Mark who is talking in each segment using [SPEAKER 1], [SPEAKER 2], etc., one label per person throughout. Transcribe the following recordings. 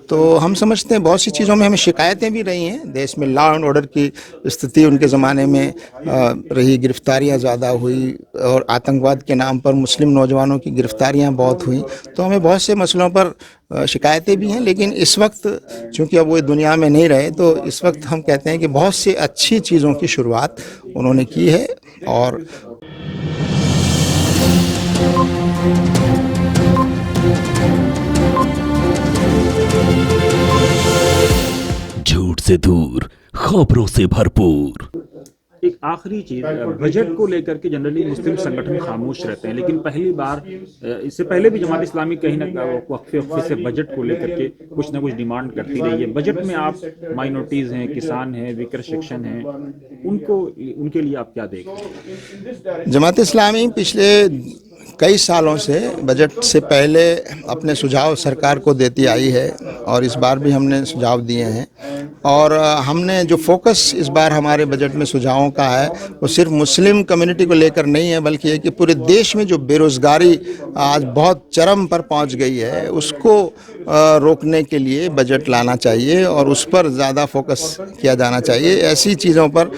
[SPEAKER 1] तो हम समझते हैं बहुत सी चीज़ों में हमें शिकायतें भी रही हैं। देश में लॉ एंड ऑर्डर की स्थिति उनके ज़माने में रही, गिरफ्तारियां ज़्यादा हुई और आतंकवाद के नाम पर मुस्लिम नौजवानों की गिरफ्तारियां बहुत हुई। तो हमें बहुत से मसलों पर शिकायतें भी हैं, लेकिन इस वक्त चूंकि अब वो दुनिया में नहीं रहे, तो इस वक्त हम कहते हैं कि बहुत सी अच्छी चीज़ों की शुरुआत उन्होंने की है। और
[SPEAKER 2] झूठ से दूर, खबरों से भरपूर।
[SPEAKER 3] एक आखिरी चीज, बजट को लेकर के जनरली मुस्लिम संगठन खामोश रहते हैं, लेकिन पहली बार इससे पहले भी जमात इस्लामी कहीं ना वक्फे से बजट को लेकर के कुछ ना कुछ डिमांड करती रही है। बजट में आप माइनॉरिटीज हैं, किसान हैं, वीकर सेक्शन हैं, उनके लिए आप क्या देख रहे हैं?
[SPEAKER 1] जमात इस्लामी पिछले कई सालों से बजट से पहले अपने सुझाव सरकार को देती आई है और इस बार भी हमने सुझाव दिए हैं। और हमने जो फोकस इस बार हमारे बजट में सुझावों का है वो सिर्फ मुस्लिम कम्युनिटी को लेकर नहीं है, बल्कि है कि पूरे देश में जो बेरोज़गारी आज बहुत चरम पर पहुंच गई है उसको रोकने के लिए बजट लाना चाहिए और उस पर ज़्यादा फोकस किया जाना चाहिए। ऐसी चीज़ों पर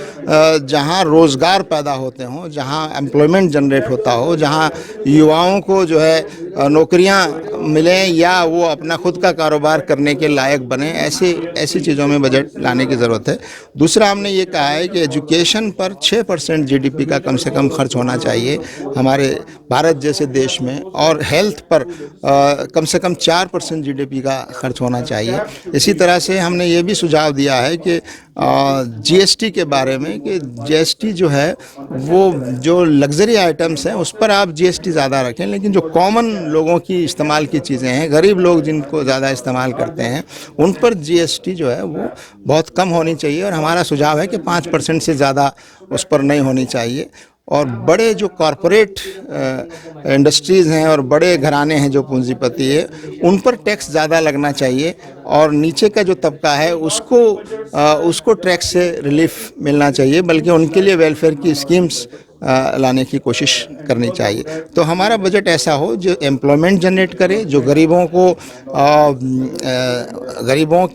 [SPEAKER 1] जहां रोज़गार पैदा होते हों, जहां एम्प्लॉयमेंट जनरेट होता हो, जहां युवाओं को जो है नौकरियां मिलें या वो अपना खुद का कारोबार करने के लायक बने, ऐसी चीज़ों में बजट लाने की ज़रूरत है। दूसरा, हमने ये कहा है कि एजुकेशन पर 6% जीडीपी का कम से कम खर्च होना चाहिए हमारे भारत जैसे देश में, और हेल्थ पर कम से कम 4% जीडीपी का खर्च होना चाहिए। इसी तरह से हमने ये भी सुझाव दिया है कि जीएसटी के बारे में, कि जीएसटी जो है वो जो लग्जरी आइटम्स हैं उस पर आप जीएसटी ज़्यादा रखें, लेकिन जो कॉमन लोगों की इस्तेमाल की चीज़ें हैं, गरीब लोग जिनको ज़्यादा इस्तेमाल करते हैं, उन पर जीएसटी जो है वो बहुत कम होनी चाहिए। और हमारा सुझाव है कि 5% से ज़्यादा उस पर नहीं होनी चाहिए। और बड़े जो कॉरपोरेट इंडस्ट्रीज़ हैं और बड़े घराने हैं जो पूंजीपति है, उन पर टैक्स ज़्यादा लगना चाहिए और नीचे का जो तबका है उसको टैक्स से रिलीफ मिलना चाहिए, बल्कि उनके लिए वेलफेयर की स्कीम्स लाने की कोशिश करनी चाहिए। तो हमारा बजट ऐसा हो जो एम्प्लॉयमेंट जनरेट करे, जो गरीबों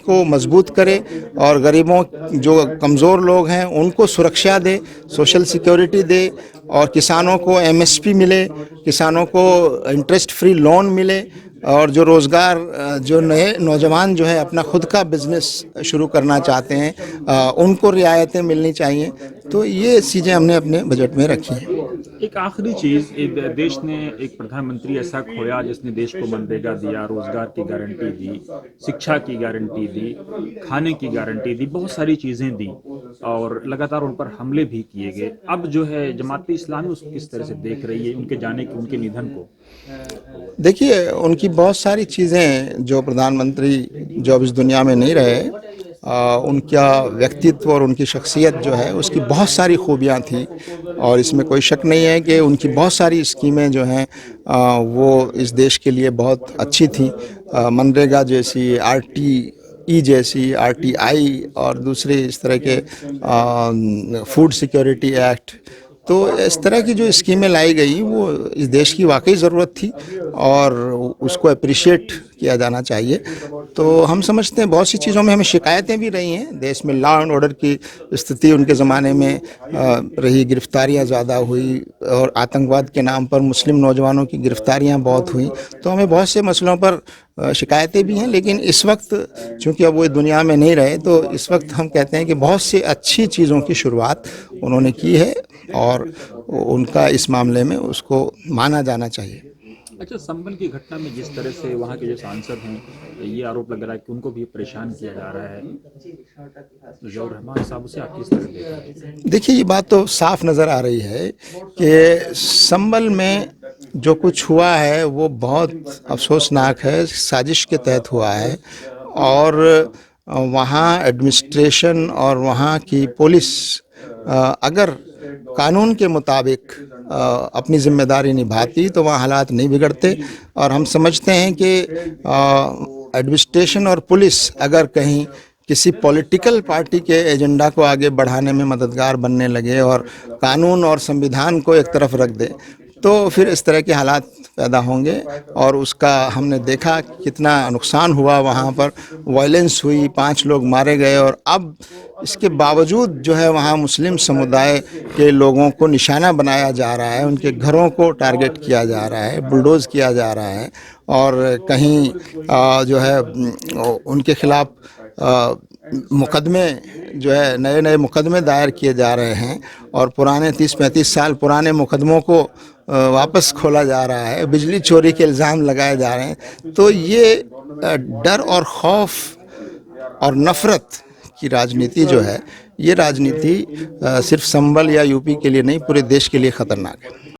[SPEAKER 1] को मजबूत करे और गरीबों जो कमज़ोर लोग हैं उनको सुरक्षा दे, सोशल सिक्योरिटी दे, और किसानों को एमएसपी मिले, किसानों को इंटरेस्ट फ्री लोन मिले, और जो रोज़गार जो नए नौजवान जो है अपना खुद का बिजनेस शुरू करना चाहते हैं उनको रियायतें मिलनी चाहिए। तो ये चीज़ें हमने अपने बजट में रखी हैं।
[SPEAKER 3] एक आखिरी चीज, देश ने एक प्रधानमंत्री ऐसा खोया जिसने देश को मनरेगा दिया, रोजगार की गारंटी दी, शिक्षा की गारंटी दी, खाने की गारंटी दी, बहुत सारी चीजें दी और लगातार उन पर हमले भी किए गए। अब जो है जमात इस्लामी उसको किस तरह से देख रही है, उनके जाने की, उनके निधन को?
[SPEAKER 1] देखिए, उनकी बहुत सारी चीज़ें, जो प्रधानमंत्री जो अब इस दुनिया में नहीं रहे, उनका व्यक्तित्व और उनकी शख्सियत जो है उसकी बहुत सारी खूबियाँ थी और इसमें कोई शक नहीं है कि उनकी बहुत सारी स्कीमें जो हैं वो इस देश के लिए बहुत अच्छी थी। मनरेगा जैसी, आरटीई जैसी, आरटीआई और दूसरे इस तरह के फूड सिक्योरिटी एक्ट, तो इस तरह की जो स्कीमें लाई गई वो इस देश की वाकई ज़रूरत थी और उसको अप्रिशिएट किया जाना चाहिए। तो हम समझते हैं बहुत सी चीज़ों में हमें शिकायतें भी रही हैं। देश में लॉ एंड ऑर्डर की स्थिति उनके ज़माने में रही, गिरफ्तारियां ज़्यादा हुई और आतंकवाद के नाम पर मुस्लिम नौजवानों की गिरफ्तारियां बहुत हुई। तो हमें बहुत से मसलों पर शिकायतें भी हैं, लेकिन इस वक्त चूंकि अब वो दुनिया में नहीं रहे, तो इस वक्त हम कहते हैं कि बहुत सी अच्छी चीज़ों की शुरुआत उन्होंने की है और उनका इस मामले में उसको माना जाना चाहिए।
[SPEAKER 3] अच्छा, संबल की घटना में जिस तरह से वहाँ के जो सांसद हैं, ये आरोप लग रहा है कि उनको भी परेशान किया जा रहा है, जौहर रहमान साहब, उसे आप किस तरह देख रहे हैं?
[SPEAKER 1] देखिए, ये बात तो साफ नज़र आ रही है कि संबल में जो कुछ हुआ है वो बहुत अफसोसनाक है, साजिश के तहत हुआ है और वहाँ एडमिनिस्ट्रेशन और वहाँ की पुलिस अगर कानून के मुताबिक अपनी जिम्मेदारी निभाती तो वहाँ हालात नहीं बिगड़ते। और हम समझते हैं कि एडमिनिस्ट्रेशन और पुलिस अगर कहीं किसी पॉलिटिकल पार्टी के एजेंडा को आगे बढ़ाने में मददगार बनने लगे और कानून और संविधान को एक तरफ रख दे, तो फिर इस तरह के हालात पैदा होंगे। और उसका हमने देखा कितना नुकसान हुआ, वहाँ पर वायलेंस हुई, 5 लोग मारे गए। और अब इसके बावजूद जो है वहाँ मुस्लिम समुदाय के लोगों को निशाना बनाया जा रहा है, उनके घरों को टारगेट किया जा रहा है, बुलडोज किया जा रहा है। और कहीं जो है उनके खिलाफ मुकदमे जो है नए नए मुकदमे दायर किए जा रहे हैं, और पुराने 30-35 साल पुराने मुकदमों को वापस खोला जा रहा है, बिजली चोरी के इल्ज़ाम लगाए जा रहे हैं। तो ये डर और खौफ और नफ़रत की राजनीति जो है, ये राजनीति सिर्फ संभल या यूपी के लिए नहीं, पूरे देश के लिए ख़तरनाक है।